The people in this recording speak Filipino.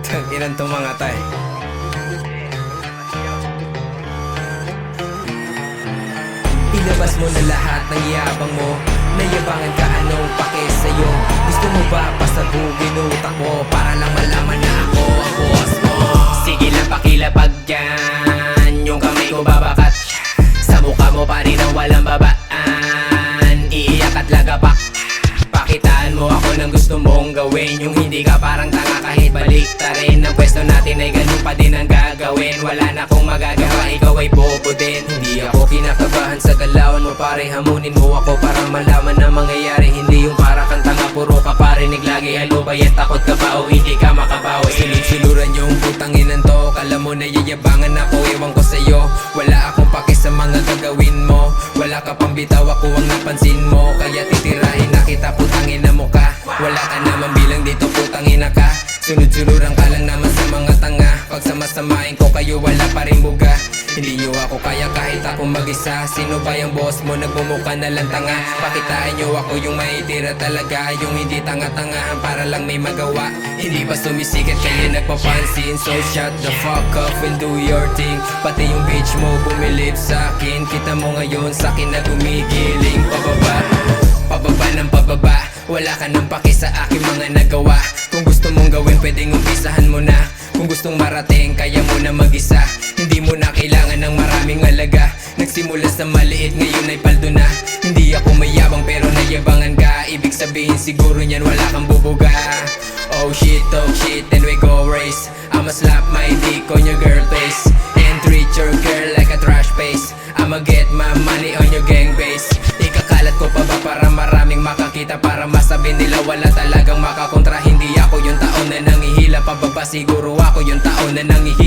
Tanginan tong mga tay. Ilabas mo na lahat ng yabang mo. Nayabangan ka, anong pake sa'yo? Gusto mo ba pasabugin utak mo para lang malaman na ako ang boss mo? Sige lang pakilapag dyan, yung kamay ko babakat sa mukha mo pa rin ang walang babaan. Iiyak at lagapak, pakitaan mo ako ng gusto mong gawin. Yung hindi ka parang tanga kahit balik ta rin. Ang pwesto natin ay ganun pa din ang gagawin. Wala na akong magagawa, ikaw ay bobo din. Hindi ako kinakabahan sa galawan mo pare. Hamunin mo ako para malaman na mangyayari. Hindi yung para kang tanga, puro ka parinig lagi. Ano ba yan, takot ka ba o hindi ka makabawi? Sinusunuran yung putanginan to, kala mo na yayabangan ako, ewan ko sa'yo. Wala akong pake sa mga gagawin mo. Wala ka pang bitaw, ako ang napansin mo. Kaya titirahin na kita, putangin na mo ka. Wala ka naman bilang dito, putangin na ka. Sunod-sunuran ka lang naman sa mga tanga. Pag samasamain ko kayo, wala pa rin buga. Hindi nyo ako kaya kahit ako mag-isa. Sino ba yung boss mo? Nagbumuka na lang tanga. Pakitaan nyo ako yung maitira talaga. Yung hindi tanga-tangahan para lang may magawa. Hindi pa sumisikat kaya nagpapansin. So shut the fuck up and do your thing. Pati yung bitch mo bumilip sa'kin. Kita mo ngayon sa'kin na gumigiling. Pababa, pababa ng pababa. Wala ka nang paki sa aking mga nagawa. Kung gusto mong gawin pwedeng umpisahan mo na. Kung gustong marating kaya mo na mag-isa. Hindi mo na kailangan ng maraming alaga. Nagsimula sa maliit ngayon ay paldo na. Hindi ako mayabang pero nayabangan ka. Ibig sabihin siguro niyan wala kang bubuga. Oh shit and we go race. I'ma slap my dick on your girl face and treat your girl like a trash face. I'ma get my money on your gang base. Ikakalat ko pa ba para maraming makakita, para masabi nila wala talagang makakontra. Hindi ako yung tao na nangihila pababa, siguro ako yung tao na nangihila